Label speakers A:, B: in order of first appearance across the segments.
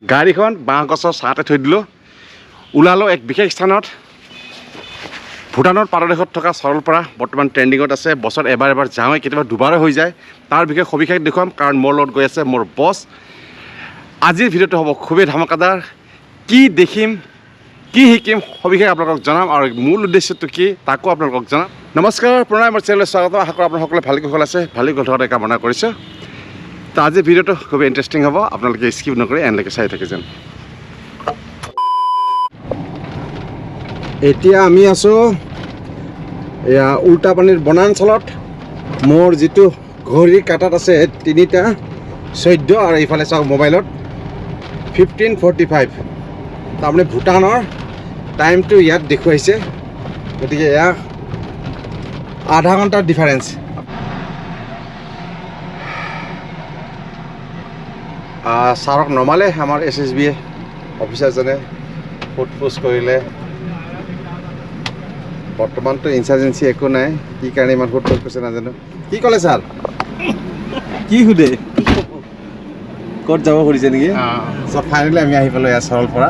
A: গাড়ীখন বাঁহ গছৰ ছাঁতে থৈ দিলোঁ ওলালোঁ এক বিশেষ স্থানত ভূটানৰ পাৰদেশত থকা সৰলপাৰা বৰ্তমান ট্ৰেণ্ডিঙত আছে বছৰত এবাৰ যাওঁৱে কেতিয়াবা দুবাৰো হৈ যায় তাৰ বিষয়ে সবিশেষ দেখুৱাম কাৰণ মোৰ লগত গৈ আছে মোৰ বছ আজিৰ ভিডিঅ'টো হ'ব খুবেই ধামাকাদাৰ কি দেখিম কি শিকিম সবিশেষ আপোনালোকক জনাম আৰু মূল উদ্দেশ্যটো কি তাকো আপোনালোকক জনাম নমস্কাৰ প্ৰণাম মোৰ চেনেললৈ স্বাগতম আশা কৰোঁ আপোনাৰ সকলোৱে ভালে কুশলে আছে ভালে কুশলে কামনা কৰিছোঁ তো আজিৰ ভিডিঅ'টো খুবেই ইণ্টাৰেষ্টিং হ'ব আপোনালোকে স্কিপ নকৰি এনলৈকে চাই থাকে যেন এতিয়া আমি আছোঁ এয়া উল্টাপানীৰ বনাঞ্চলত মোৰ যিটো ঘড়ীৰ কাটাত আছে 3টা 14 আৰু এইফালে চাওক মোবাইলত 15:45 তাৰমানে ভূটানৰ টাইমটো ইয়াত দেখুৱাইছে গতিকে এয়া আধা ঘণ্টাৰ ডিফাৰেঞ্চ ছাৰক নমালে আমাৰ SSB অফিচাৰজনে সোধ-পোছ কৰিলে বৰ্তমানতো ইনচাৰ্জেঞ্চি একো নাই কি কাৰণে ইমান সোধ-পোছ কৰিছে নাজানো কি ক'লে ছাৰ কি সোধে ক'ত যাব খুজিছে নেকি ছাৰ ফাইনেলি আমি আহি পালোঁ ইয়াৰ সৰলপাৰা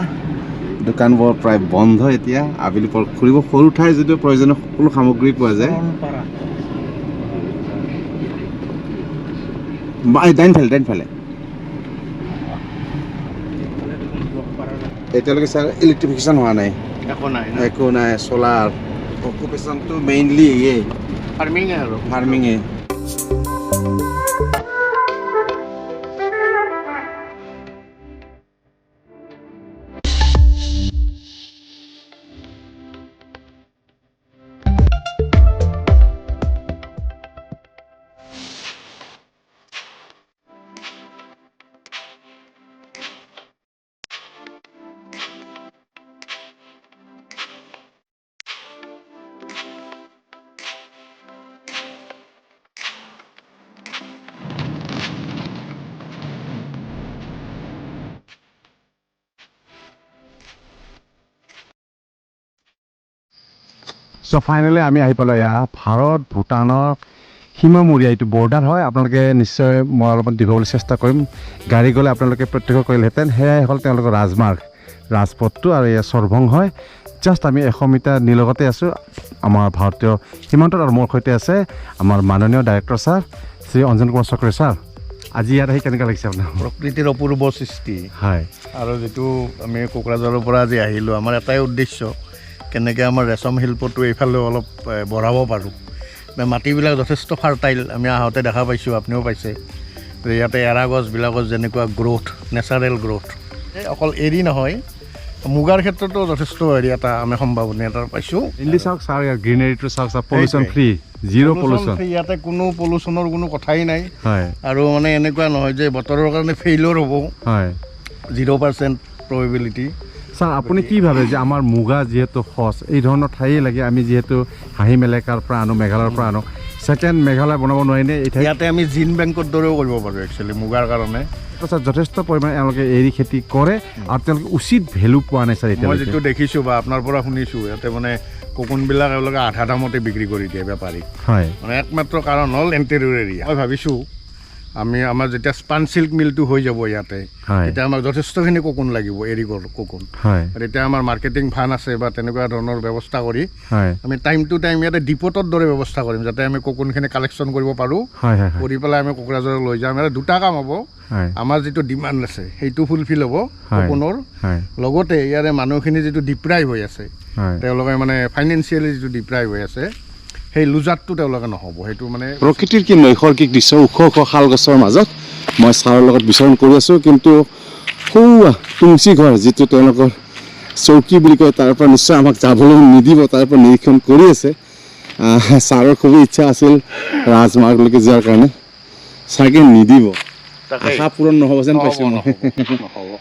A: দোকানবোৰ প্ৰায় বন্ধ এতিয়া আবেলি পৰ ফুৰিব সৰু ঠাই যদিও প্ৰয়োজনীয় সকলো সামগ্ৰী পোৱা যায় ডাইনফালে এতিয়ালৈকে ছাৰ ইলেক্ট্ৰিফিকেশ্যন হোৱা নাই একো নাই চ'লাৰ অকুপেশ্যনটো মেইনলি এয়ে ফাৰ্মিঙে চ' ফাইনেলি আমি আহি পালোঁ এয়া ভাৰত ভূটানৰ সীমামূৰীয়া এইটো বৰ্ডাৰ হয় আপোনালোকে নিশ্চয় মই অলপমান দিবলৈ চেষ্টা কৰিম গাড়ী গ'লে আপোনালোকে প্ৰত্যক্ষ কৰিলেহেঁতেন সেয়াই হ'ল তেওঁলোকৰ ৰাজপথটো আৰু এয়া চৰভং হয় জাষ্ট আমি 100 মিটাৰ নিলগতে আছোঁ আমাৰ ভাৰতীয় সীমান্তত আৰু মোৰ সৈতে আছে আমাৰ মাননীয় director sir Shri Anjan Kumar Chakraborty sir আজি ইয়াত আহি কেনেকুৱা লাগিছে আপোনাৰ
B: প্ৰকৃতিৰ অপূৰ্ব সৃষ্টি
A: হয়
B: আৰু যিটো আমি কোকৰাঝাৰৰ পৰা আজি আহিলোঁ আমাৰ এটাই উদ্দেশ্য কেনেকৈ আমাৰ ৰেচম শিল্পটো এইফালেও অলপ বঢ়াব পাৰোঁ মাটিবিলাক যথেষ্ট ফাৰ্টাইল আমি আহোঁতে দেখা পাইছোঁ আপুনিও পাইছে ইয়াতে এৰা গছবিলাকৰ যেনেকুৱা গ্ৰ'থ নেচাৰেল গ্ৰ'থ অকল এৰি নহয় মুগাৰ ক্ষেত্ৰতো যথেষ্ট হেৰি এটা আমি সম্ভাৱনা এটা পাইছোঁ
A: ইংলিছ চাওক ছাৰ গ্ৰীনেৰীটো চাওক sir pollution free zero' pollution
B: ইয়াতে কোনো পলিউশ্যনৰ কোনো কথাই নাই
A: হয়
B: আৰু মানে এনেকুৱা নহয় যে বতৰৰ কাৰণে ফেইলিয়ৰ হ'ব
A: হয়
B: 0% প্ৰবেবিলিটি
A: ছাৰ আপুনি কি ভাবে যে আমাৰ মুগা যিহেতু সঁচ এই ধৰণৰ ঠাইয়ে লাগে আমি যিহেতু হাঁহি মেলেকাৰ পৰা আনো মেঘালয়ৰ পৰা আনো ছেকেণ্ড মেঘালয় বনাব নোৱাৰিনে এই ঠাই
B: ইয়াতে আমি জিন বেংকৰ দৰেও কৰিব পাৰোঁ একচুৱেলি মুগাৰ কাৰণে
A: ছাৰ যথেষ্ট পৰিমাণে এওঁলোকে এৰী খেতি কৰে আৰু তেওঁলোকে উচিত ভেলু পোৱা নাই ছাৰ এতিয়া
B: মই যিটো দেখিছোঁ বা আপোনাৰ পৰা শুনিছোঁ ইয়াতে মানে কোকোনবিলাক এওঁলোকে আধা দামতে বিক্ৰী কৰি দিয়ে বেপাৰীক
A: হয়
B: মানে একমাত্ৰ কাৰণ হ'ল এণ্টেৰিয়ৰ এৰিয়া মই ভাবিছোঁ আমাৰ যেতিয়া স্পান চিল্ক মিলটো হৈ যাব ইয়াতে তেতিয়া আমাক যথেষ্টখিনি কোকোন লাগিব এৰী কোকোন তেতিয়া আমাৰ মাৰ্কেটিং ফাণ্ড আছে বা তেনেকুৱা ধৰণৰ ব্যৱস্থা কৰি আমি টাইম টু টাইম ইয়াতে ডিপ'টৰ দৰে ব্যৱস্থা কৰিম যাতে আমি কোকোনখিনি কালেকশ্যন কৰিব পাৰোঁ কৰি পেলাই আমি কোকৰাঝাৰক লৈ যাম ইয়াতে দুটা কাম হ'ব আমাৰ যিটো ডিমাণ্ড আছে সেইটো ফুলফিল হ'ব কোকোনৰ লগতে ইয়াৰে মানুহখিনি যিটো ডিপ্ৰাইভ হৈ আছে তেওঁলোকে মানে ফাইনেন্সিয়েলি যিটো ডিপ্ৰাইভ হৈ আছে সেই লুজাতটো তেওঁলোকে নহ'ব সেইটো মানে প্ৰকৃতিৰ কি নৈসৰ্গিক দৃশ্য ওখ শাল গছৰ মাজত মই ছাৰৰ লগত বিচৰণ কৰি আছোঁ কিন্তু তুলসী ঘৰ যিটো তেওঁলোকৰ চৌকী বুলি কয় তাৰ পৰা নিশ্চয় আমাক যাবলৈ নিদিব তাৰ পৰা নিৰীক্ষণ কৰি আছে ছাৰৰ খুবেই ইচ্ছা আছিল ৰাজমাৰ্গলৈকে যোৱাৰ কাৰণে চাগে নিদিব আশা পূৰণ নহ'ব যেন পাইছোঁ নহ'ব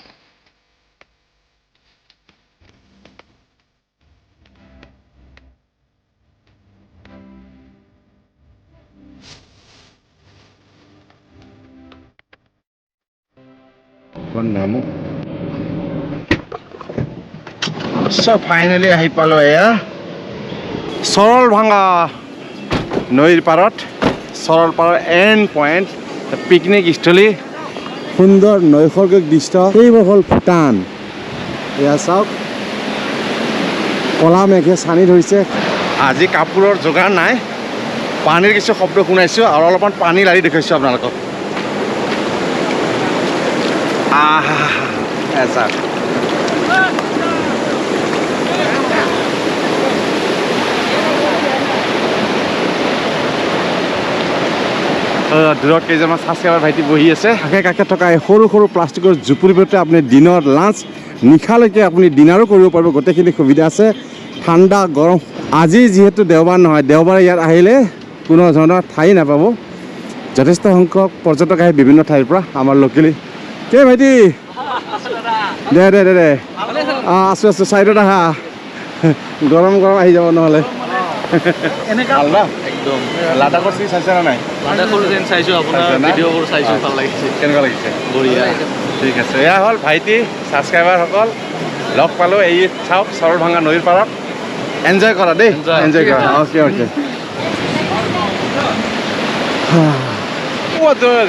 B: নামো ফাইনেলি আহি পালোঁ এয়া সৰলভাঙা নৈৰ পাৰত সৰলপাৰাৰ এণ্ড পইণ্ট পিকনিক স্থলী
A: সুন্দৰ নৈসৰ্গিক দৃশ্য সেইবোৰ হ'ল ভূটান এয়া চাওক কলা মেঘে ছানি ধৰিছে আজি কাপোৰৰ যোগাৰ নাই পানীৰ কিছু শব্দ শুনাইছোঁ আৰু অলপমান পানী লাৰি দেখুৱাইছোঁ আপোনালোকক চাওক দূৰত কেইজনমান ছাবস্ক্ৰাইবাৰ ভাইটি বহি আছে কাষে কাষে থকা এই সৰু সৰু প্লাষ্টিকৰ জুপুৰিৰ ভিতৰতে আপুনি দিনৰ লাঞ্চ নিশালৈকে আপুনি ডিনাৰো কৰিব পাৰিব গোটেইখিনি সুবিধা আছে ঠাণ্ডা গৰম আজি যিহেতু দেওবাৰ নহয় দেওবাৰে ইয়াত আহিলে কোনো ধৰণৰ ঠাই নাপাব যথেষ্ট সংখ্যক পৰ্যটক আহে বিভিন্ন ঠাইৰ পৰা আমাৰ লোকেলি কে ভাইটি দে দে দে দে আছোঁ আছোঁ ছাইডত আহা গৰম গৰম আহি যাব নহ'লে একদম লাডাখৰ চিৰি চাইছে নে নাই
C: লাডাখৰ যেন চাইছোঁ আপোনাৰ ভিডিঅ'বোৰ চাইছোঁ ভাল লাগিছে
A: কেনেকুৱা লাগিছে
C: বঢ়িয়া
A: ঠিক আছে এয়া হ'ল ভাইটি ছাবস্ক্ৰাইবাৰসকল লগ পালোঁ এই চাওক চৰলভাঙা নদীৰ পাৰত এনজয় কৰা দেই এনজয় কৰা অ'কে অ'কে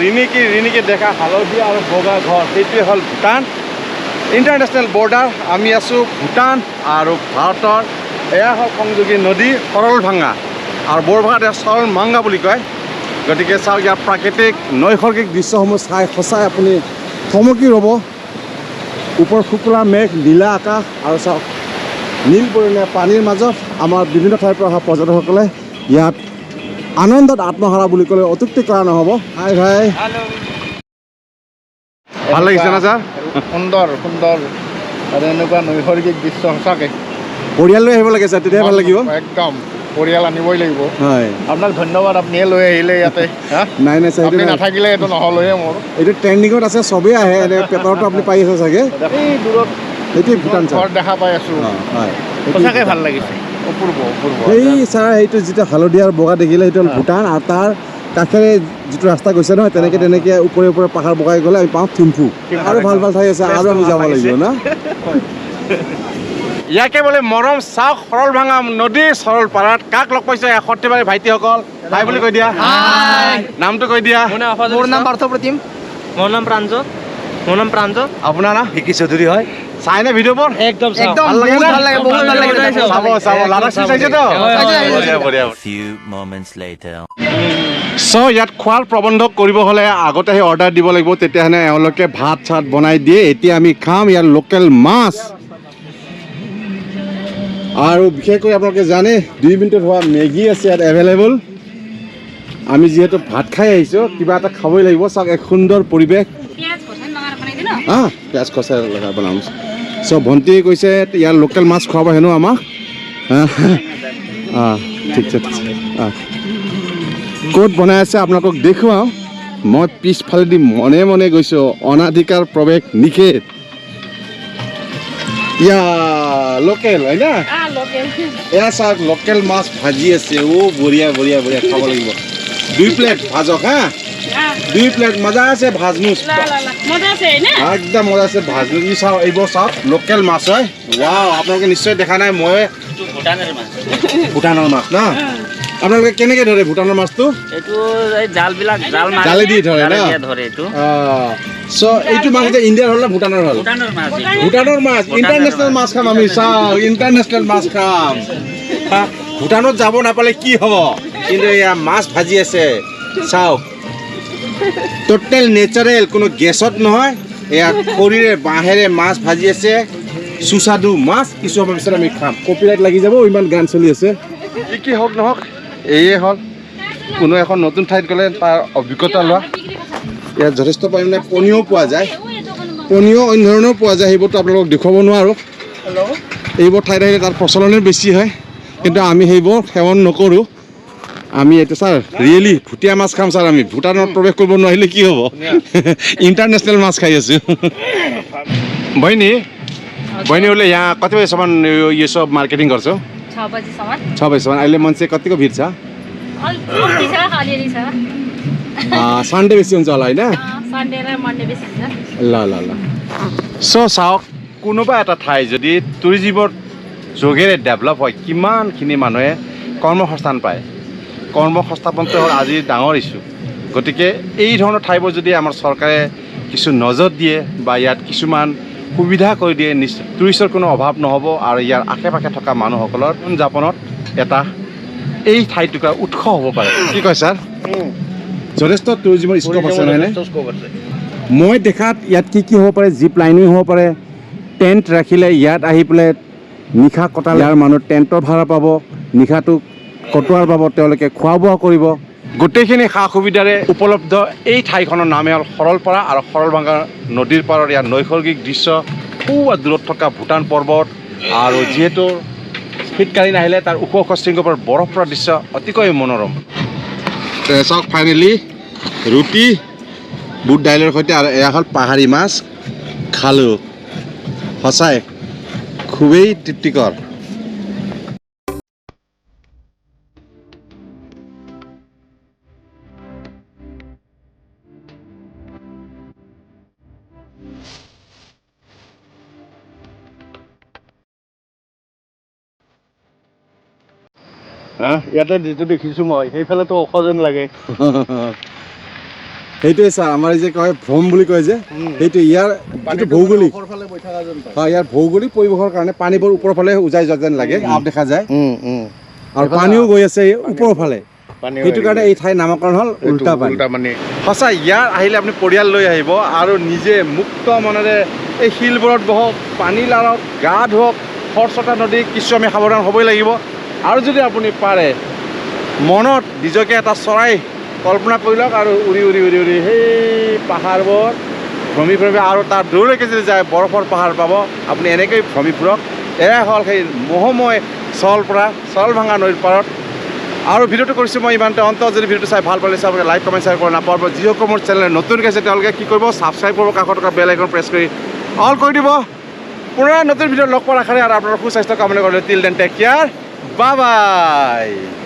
A: ৰিণিকি দেখা হালধীয়া আৰু বগা ঘৰ সেইটোৱে হ'ল ভূটান ইণ্টাৰনেশ্যনেল বৰ্ডাৰ আমি আছোঁ ভূটান আৰু ভাৰতৰ এয়া হ'ল সংযোগী নদী সৰলভাঙা আৰু বৰভাষাত ইয়াত চৰলমাঙ্গা বুলি কয় গতিকে চাওক ইয়াৰ প্ৰাকৃতিক নৈসৰ্গিক দৃশ্যসমূহ চাই সঁচাই আপুনি থমকি ৰ'ব ওপৰ শুকুলা মেঘ নীলা আকাশ আৰু চাওক নীল পৰিণে পানীৰ মাজত আমাৰ বিভিন্ন ঠাইৰ পৰা অহা পৰ্যটকসকলে ইয়াত আনন্দত আত্মহাৰা বুলি ক'লে অত্যুক্তি কৰা নহ'ব হাই ভাই ভাল লাগিছে না ছাৰ
B: সুন্দৰ সুন্দৰ আৰু এনেকুৱা নৈসৰ্গিক দৃশ্য সঁচাকৈ
A: পৰিয়াল লৈ আহিব লাগে ছাৰ তেতিয়াহে ভাল লাগিব
B: একদম পৰিয়াল আনিবই লাগিব
A: হয়
B: আপোনাক ধন্যবাদ আপুনিয়ে লৈ আহিলে ইয়াতে
A: নাই নাই ছাৰ
B: আপুনি নাথাকিলে এইটো নহ'লহে মোৰ
A: এইটো ট্ৰেণ্ডিঙত আছে চবেই আহে এনে পেপাৰতো আপুনি পাই আছে চাগে
B: এই দূৰত
A: সেইটোৱে ভূটান ছাৰ
B: ঘৰ দেখা পাই আছোঁ
A: হয়
B: সঁচাকৈ ভাল লাগিছে অপূৰ্ব অপূৰ্ব
A: সেই ছাৰ সেইটো যিটো হালধীয়া আৰু বগা দেখিলে সেইটো হ'ল ভূটান আৰু তাৰ কাষেৰে যিটো ৰাস্তা গৈছে নহয় তেনেকৈ ওপৰে ওপৰে পাহাৰ বগাই গ'লে আমি পাওঁ থিম্ফু আৰু ভাল ভাল ঠাই আছে আৰু আমি যাব লাগিব না ইয়াকে বোলে মৰম চাওক সৰলভাঙা নদী চৰলপাৰাত কাক লগ পাইছে সত্যবাদী ভাইটিসকল হাই বুলি কৈ দিয়া নামটো কৈ দিয়া
C: মোৰ নাম পাৰ্থ প্ৰতিম মোৰ নাম প্ৰাঞ্জল আপোনাৰ নাম
A: ভিকি চৌধুৰী হয় চাইনে ভিডিঅ'বোৰ
C: একদম
A: ভাল লাগে
C: বহুত ভাল লাগে বহুত ভাল লাগে
A: চাব লাডাখ চাইছেতো
D: Few moments later.
A: ইয়াত খোৱাৰ প্ৰবন্ধ কৰিব হ'লে আগতে সেই অৰ্ডাৰ দিব লাগিব তেতিয়াহ'লে এওঁলোকে ভাত চাত বনাই দিয়ে এতিয়া আমি খাম ইয়াৰ লোকেল মাছ আৰু বিশেষকৈ আপোনালোকে জানে 2 মিনিটত হোৱা মেগী আছে ইয়াত এভেইলেবল আমি যিহেতু ভাত খাই আহিছোঁ কিবা এটা খাবই লাগিব চাওক এক সুন্দৰ পৰিৱেশ পিঁয়াজ খচাই লগা বনাম ভণ্টিয়ে কৈছে ইয়াৰ লোকেল মাছ খুৱাব হেনো আমাক ঠিক আছে ক'ত বনাই আছে আপোনালোকক দেখুৱাওঁ মই পিছফালেদি মনে মনে গৈছোঁ অনাধিকাৰ প্ৰৱেশ নিষেধ ইয়া লোকেল হয় না এয়া চাওক লোকেল মাছ ভাজি আছে বঢ়িয়া বঢ়িয়া বঢ়িয়া খাব লাগিব 2 প্লেট ভাজক হা 2 প্লেট মজা আছে ভাজনুচ একদম মজা আছে ভাজনুচ চাওক এইবোৰ চাওক লোকেল মাছ হয় ৱাও আপোনালোকে নিশ্চয় দেখা নাই মই ভূটানৰ মাছ না আপোনালোকে কেনেকৈ ধৰে ভূটানৰ মাছটো
C: এইটো জালবিলাক
A: জালে দি ধৰে না
C: এইটো
A: এইটো মাছ এতিয়া ইণ্ডিয়াৰ হ'ল না ভূটানৰ হ'ল ভূটানৰ মাছ ইণ্টাৰনেশ্যনেল মাছ খাম আমি চাওক ইণ্টাৰনেশ্যনেল মাছ খাম ভূটানত যাব নাপালে কি হ'ব কিন্তু এয়া মাছ ভাজি আছে চাওক টোটেল নেচাৰেল কোনো গেছত নহয় এয়া খৰিৰে বাঁহেৰে মাছ ভাজি আছে সুস্বাদু মাছ কিছু সময় পিছত আমি খাম কপিৰাইট লাগি যাব ইমান গান চলি আছে কি হওক নহওক এয়ে হ'ল কোনো এখন নতুন ঠাইত গ'লে তাৰ অভিজ্ঞতা লোৱা ইয়াত যথেষ্ট পৰিমাণে পনীয়ও পোৱা যায় পনীয় অন্য ধৰণেও পোৱা যায় সেইবোৰতো আপোনালোকক দেখুৱাব নোৱাৰোঁ এইবোৰ ঠাইত আহিলে তাৰ প্ৰচলনো বেছি হয় কিন্তু আমি সেইবোৰ সেৱন নকৰোঁ আমি এইটো ছাৰ ৰিয়েলি ভুটীয়া মাছ খাম ছাৰ আমি ভূটানত প্ৰৱেশ কৰিব নোৱাৰিলে কি হ'ব ইণ্টাৰনেশ্যনেल माछ खाई आछु बहिनी बोले यहाँ कति बजीसम्म यो सब मार्केटिङ गर्छौ
E: 6 बजीसम्म
A: 6 बजीसम्म अहिले मान्छे कतिको भिड छ सन्डे बेसी हुन्छ होला होइन
E: सन्डे र मन्डे बेसी हुन्छ
A: ल ल ल सो চাওক কোনোবা এটা ঠাই যদি টুৰিজিমৰ যোগেৰে ডেভেলপ হয় কিমানখিনি মানুহে কৰ্মসংস্থান পায় কৰ্মসংস্থাপনটো হ'ল আজি ডাঙৰ ইছ্যু গতিকে এই ধৰণৰ ঠাইবোৰ যদি আমাৰ চৰকাৰে কিছু নজৰ দিয়ে বা ইয়াত কিছুমান সুবিধা কৰি দিয়ে টুৰিষ্টৰ কোনো অভাৱ নহ'ব আৰু ইয়াৰ আশে পাশে থকা মানুহসকলৰ জীৱন যাপনত এটা এই ঠাইটুকুৰা উৎস হ'ব পাৰে কি কয় ছাৰ যথেষ্ট টুৰিজিমৰ স্কোপ আছে নহয়নে মই দেখাত ইয়াত কি হ'ব পাৰে জিপ লাইনিং হ'ব পাৰে টেণ্ট ৰাখিলে ইয়াত আহি পেলাই নিশা কটালে ইয়াৰ মানুহ টেণ্টৰ ভাড়া পাব নিশাটো কটোৱাৰ বাবদ তেওঁলোকে খোৱা বোৱা কৰিব গোটেইখিনি সা সুবিধাৰে উপলব্ধ এই ঠাইখনৰ নামে হ'ল সৰলপাৰা আৰু সৰলভাঙা নদীৰ পাৰৰ ইয়াৰ নৈসৰ্গিক দৃশ্য খুব দূৰত থকা ভূটান পৰ্বত আৰু যিহেতু শীতকালীন আহিলে তাৰ ওখ ওখ শৃংগৰ পৰা বৰফ পৰা দৃশ্য অতিকৈ মনোৰম চাওক ফাইনেলি ৰুটি বুট দাইলৰ সৈতে আৰু এয়া হ'ল পাহাৰী মাছ খালোঁ সঁচাই খুবেই তৃপ্তিকৰ
B: ইয়াতে যিটো দেখিছোঁ মই সেইফালেতো ওখ যেন লাগে
A: সেইটোৱে ছাৰ আমাৰ যে কয় ভ্ৰম বুলি কয় যে সেইটো ইয়াৰ যিটো ভৌগোলিক হয় ইয়াৰ ভৌগোলিক পৰিৱেশৰ কাৰণে পানীবোৰ ওপৰৰ ফালে উজাই যোৱা যেন লাগে আপ দেখা যায় আৰু পানীও গৈ আছে ওপৰৰ ফালে সেইটো কাৰণে এই ঠাইৰ নামকৰণ হ'ল উল্টা পানী সঁচা ইয়াৰ আহিলে আপুনি পৰিয়াল লৈ আহিব আৰু নিজে মুক্ত মনেৰে এই শিলবোৰত বহক পানী লাৰক গা ধুৱক খৰচটা নদী কিছু আমি সাৱধান হ'বই লাগিব আৰু যদি আপুনি পাৰে মনত নিজকে এটা চৰাই কল্পনা কৰি লওক আৰু উৰি উৰি উৰি উৰি সেই পাহাৰবোৰ ভ্ৰমি ফুৰিব আৰু তাৰ দূৰলৈকে যদি যায় বৰফৰ পাহাৰ পাব আপুনি এনেকৈ ভ্ৰমি ফুৰক এয়া হ'ল সেই মোহময় সৰলভাঙা নদীৰ পাৰত আৰু ভিডিঅ'টো কৰিছোঁ মই ইমানতে অন্ত যদি ভিডিঅ'টো চাই ভাল পালে চাব লাইক কমেণ্ট শ্বেয়াৰ কৰি নাপাব যিসকল মোৰ চেনেল নতুনকৈ আছে তেওঁলোকে কি কৰিব ছাবস্ক্ৰাইব কৰিব কাষত থকা বেল আইকন প্ৰেছ কৰি অল কৰি দিব পুনৰ নতুন ভিডিঅ'ত লগ পোৱাৰ আশাৰে আৰু আপোনাৰ সুস্বাস্থ্য কামনা কৰিলোঁ till then take care bye বাই